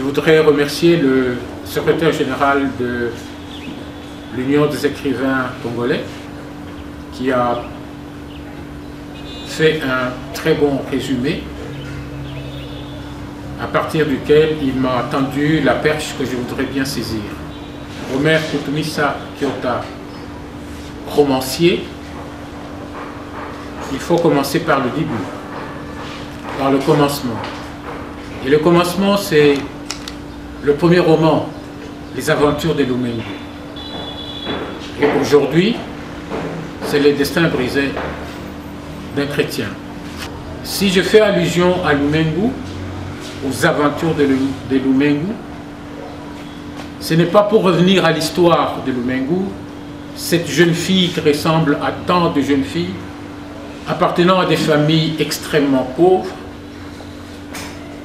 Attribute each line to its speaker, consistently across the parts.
Speaker 1: voudrais remercier le secrétaire général de l'Union des écrivains congolais qui a fait un très bon résumé à partir duquel il m'a tendu la perche que je voudrais bien saisir. Omer Koutoumissa Kiota, romancier, il faut commencer par le début, par le commencement. Et le commencement, c'est le premier roman, Les Aventures de Lumengu. Et aujourd'hui, c'est le destin brisé d'un chrétien. Si je fais allusion à Lumengu, aux aventures de Lumengu, ce n'est pas pour revenir à l'histoire de Lumengu, cette jeune fille qui ressemble à tant de jeunes filles, appartenant à des familles extrêmement pauvres,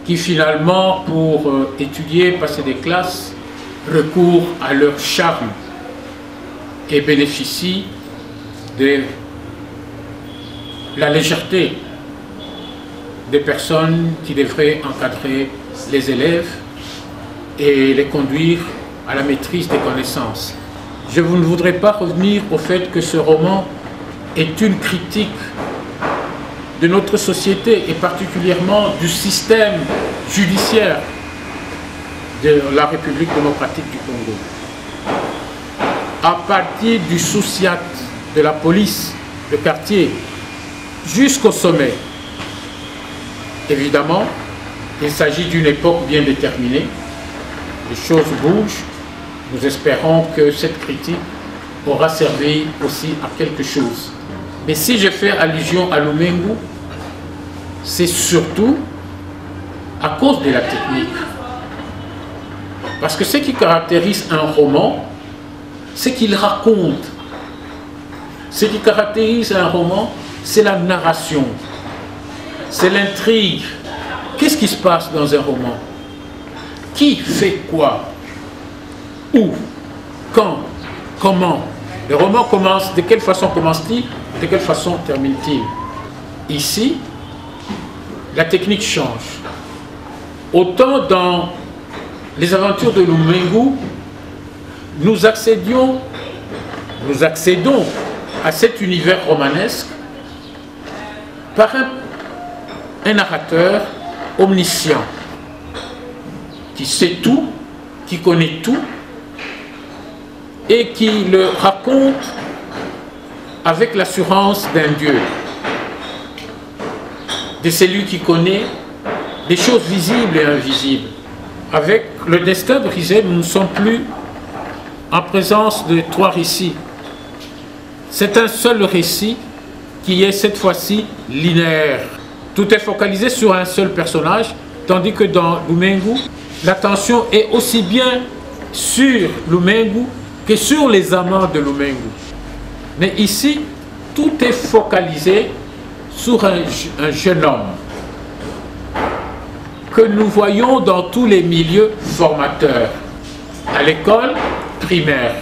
Speaker 1: qui finalement, pour étudier, passer des classes, recourent à leur charme et bénéficient de la légèreté des personnes qui devraient encadrer les élèves et les conduire à la maîtrise des connaissances. Je ne voudrais pas revenir au fait que ce roman est une critique de notre société et particulièrement du système judiciaire de la République démocratique du Congo. À partir du sous-siat de la police de quartier jusqu'au sommet. Évidemment, il s'agit d'une époque bien déterminée. Les choses bougent. Nous espérons que cette critique aura servi aussi à quelque chose. Mais si je fais allusion à Lumengu, c'est surtout à cause de la technique. Parce que ce qui caractérise un roman, c'est qu'il raconte. Ce qui caractérise un roman, c'est la narration, c'est l'intrigue. Qu'est-ce qui se passe dans un roman? Qui fait quoi? Où? Quand? Comment? Le roman commence, de quelle façon commence-t-il? De quelle façon termine-t-il? Ici, la technique change. Autant dans les aventures de Lumengu, nous accédons à cet univers romanesque par un narrateur omniscient qui sait tout, qui connaît tout et qui le raconte avec l'assurance d'un Dieu, de celui qui connaît des choses visibles et invisibles. Avec le destin brisé, nous ne sommes plus en présence de trois récits. C'est un seul récit qui est cette fois-ci linéaire. Tout est focalisé sur un seul personnage, tandis que dans Lumengu, l'attention est aussi bien sur Lumengu que sur les amants de Lumengu. Mais ici, tout est focalisé sur un jeune homme que nous voyons dans tous les milieux formateurs, à l'école primaire,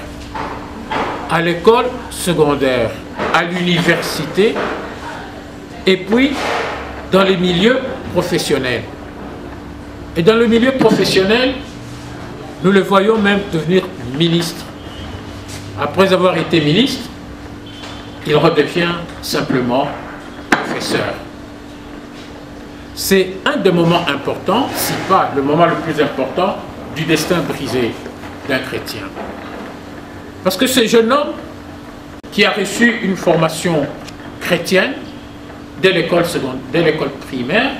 Speaker 1: à l'école secondaire, à l'université, et puis dans les milieux professionnels. Et dans le milieu professionnel, nous le voyons même devenir ministre. Après avoir été ministre, il redevient simplement professeur. C'est un des moments importants, si pas le moment le plus important, du destin brisé d'un chrétien. Parce que ce jeune homme qui a reçu une formation chrétienne dès l'école primaire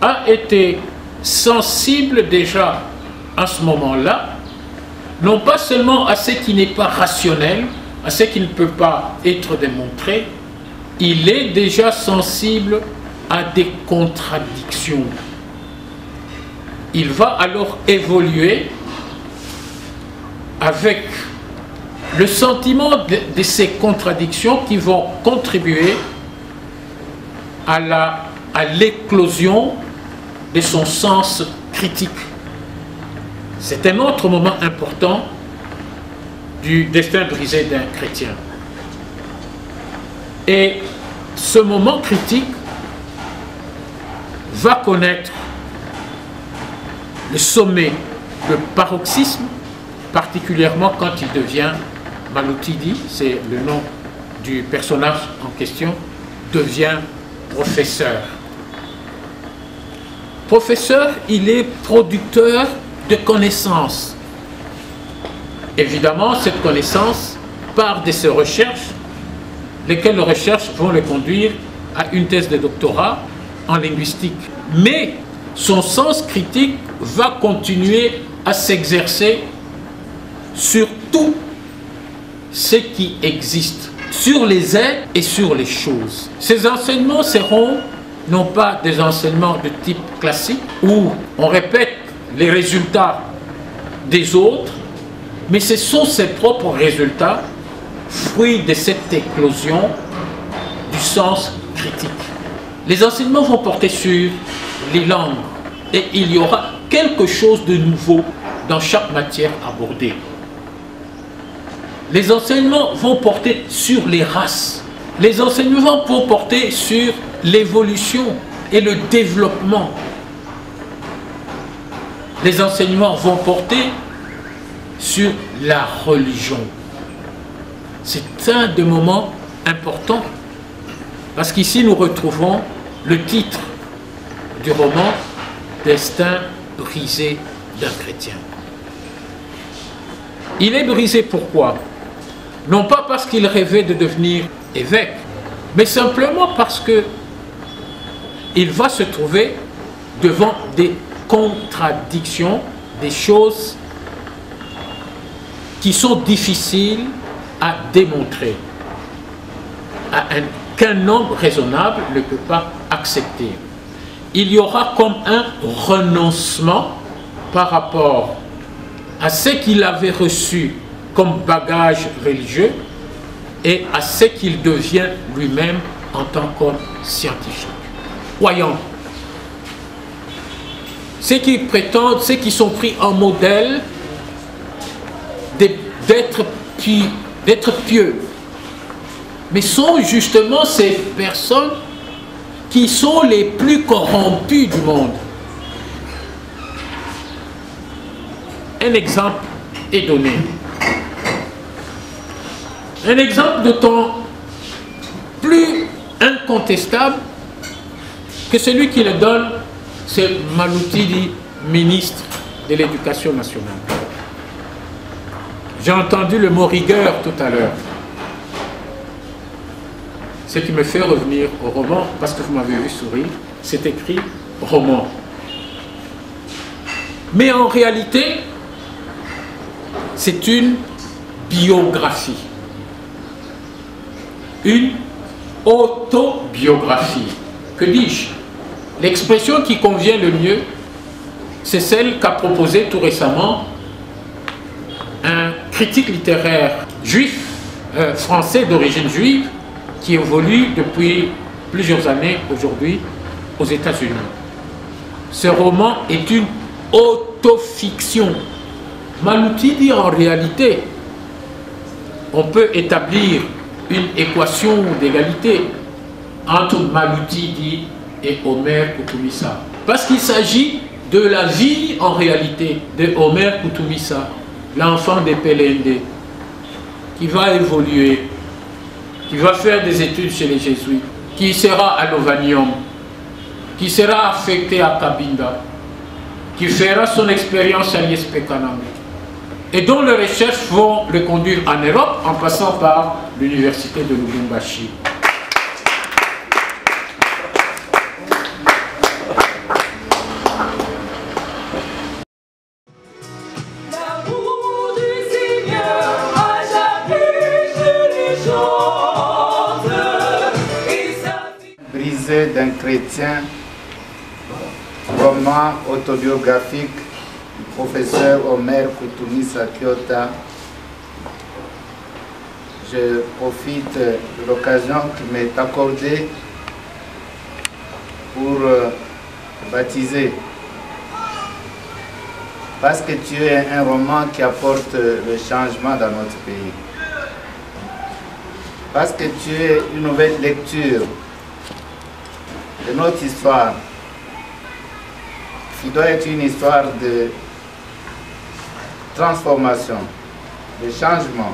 Speaker 1: a été sensible déjà à ce moment-là, non pas seulement à ce qui n'est pas rationnel, à ce qui ne peut pas être démontré, il est déjà sensible à des contradictions. Il va alors évoluer avec le sentiment de ces contradictions qui vont contribuer à l'éclosion de son sens critique. C'est un autre moment important du destin brisé d'un chrétien. Et ce moment critique va connaître le sommet le paroxysme, particulièrement quand il devient, Maloutidi, c'est le nom du personnage en question, devient professeur. Professeur, il est producteur de connaissances. Évidemment, cette connaissance part de ses recherches, lesquelles recherches vont le conduire à une thèse de doctorat en linguistique. Mais son sens critique va continuer à s'exercer sur tout ce qui existe, sur les êtres et sur les choses. Ces enseignements seront non pas des enseignements de type classique où on répète les résultats des autres, mais ce sont ses propres résultats, fruits de cette éclosion du sens critique. Les enseignements vont porter sur les langues et il y aura quelque chose de nouveau dans chaque matière abordée. Les enseignements vont porter sur les races. Les enseignements vont porter sur l'évolution et le développement. Les enseignements vont porter sur la religion. C'est un des moments importants parce qu'ici nous retrouvons le titre du roman « Destin brisé d'un chrétien ». Il est brisé pourquoi? Non pas parce qu'il rêvait de devenir évêque, mais simplement parce que il va se trouver devant des contradictions, des choses qui sont difficiles à démontrer, qu'un homme raisonnable ne peut pas accepter. Il y aura comme un renoncement par rapport à ce qu'il avait reçu comme bagage religieux et à ce qu'il devient lui-même en tant qu'homme scientifique. Voyons, ceux qui prétendent, ceux qui sont pris en modèle d'être pieux, mais sont justement ces personnes qui sont les plus corrompues du monde. Un exemple est donné. Un exemple d'autant plus incontestable que celui qui le donne, c'est Maloutidi, ministre de l'Éducation nationale. J'ai entendu le mot rigueur tout à l'heure. Ce qui me fait revenir au roman, parce que vous m'avez vu sourire, c'est écrit roman. Mais en réalité, c'est une biographie. Une autobiographie. Que dis-je? L'expression qui convient le mieux, c'est celle qu'a proposée tout récemment un critique littéraire juif, français d'origine juive, qui évolue depuis plusieurs années aujourd'hui aux États-Unis. Ce roman est une autofiction. Maloutidi, en réalité, on peut établir une équation d'égalité entre Maloutidi et Omer Koutoumissa. Parce qu'il s'agit de la vie en réalité de Omer Koutoumissa, l'enfant des Pelende, qui va évoluer, qui va faire des études chez les Jésuites, qui sera à Lovanium, qui sera affecté à Kabinda, qui fera son expérience à l'ISP-Kanam, et dont les recherches vont le conduire en Europe en passant par l'université de Lubumbashi.
Speaker 2: Brisé d'un chrétien, roman autobiographique du professeur Omer Koutoumissa Kyota. Je profite de l'occasion qui m'est accordée pour baptiser. Parce que tu es un roman qui apporte le changement dans notre pays. Parce que tu es une nouvelle lecture de notre histoire, qui doit être une histoire transformation, de changement.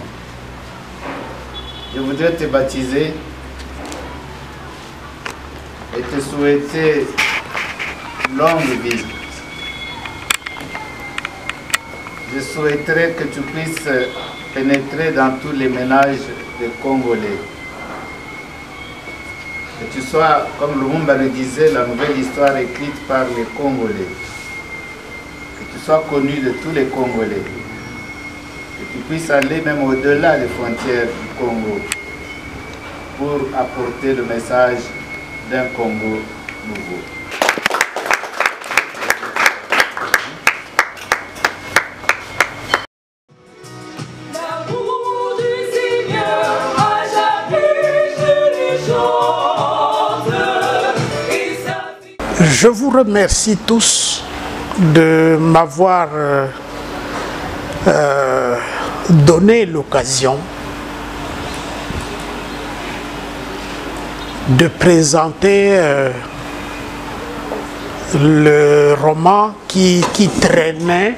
Speaker 2: Je voudrais te baptiser et te souhaiter longue vie. Je souhaiterais que tu puisses pénétrer dans tous les ménages des Congolais. Que tu sois, comme Lumumba le disait, la nouvelle histoire écrite par les Congolais. Que tu sois connu de tous les Congolais. Que tu puisses aller même au-delà des frontières du Congo pour apporter le message d'un Congo nouveau.
Speaker 3: Je vous remercie tous de m'avoir donné l'occasion de présenter le roman qui traînait.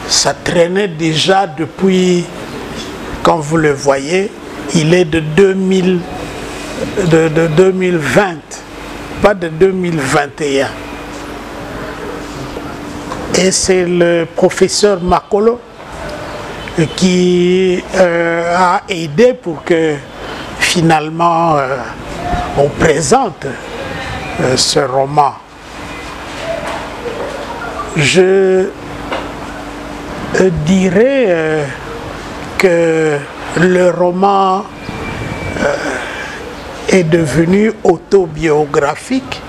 Speaker 3: Ça traînait déjà depuis, comme vous le voyez, il est de 2020. Pas de 2021. Et c'est le professeur Makolo qui a aidé pour que finalement on présente ce roman. Je dirais que le roman est devenu autobiographique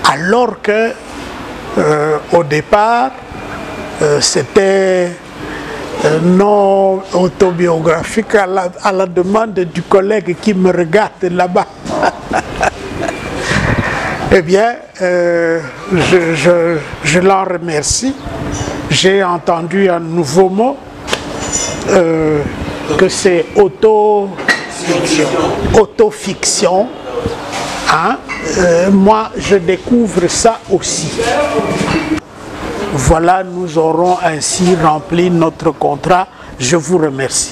Speaker 3: alors que au départ c'était non autobiographique à la demande du collègue qui me regarde là-bas. Eh bien, je l'en remercie. J'ai entendu un nouveau mot que c'est autofiction. Hein? Moi, je découvre ça aussi. Voilà, nous aurons ainsi rempli notre contrat. Je vous remercie.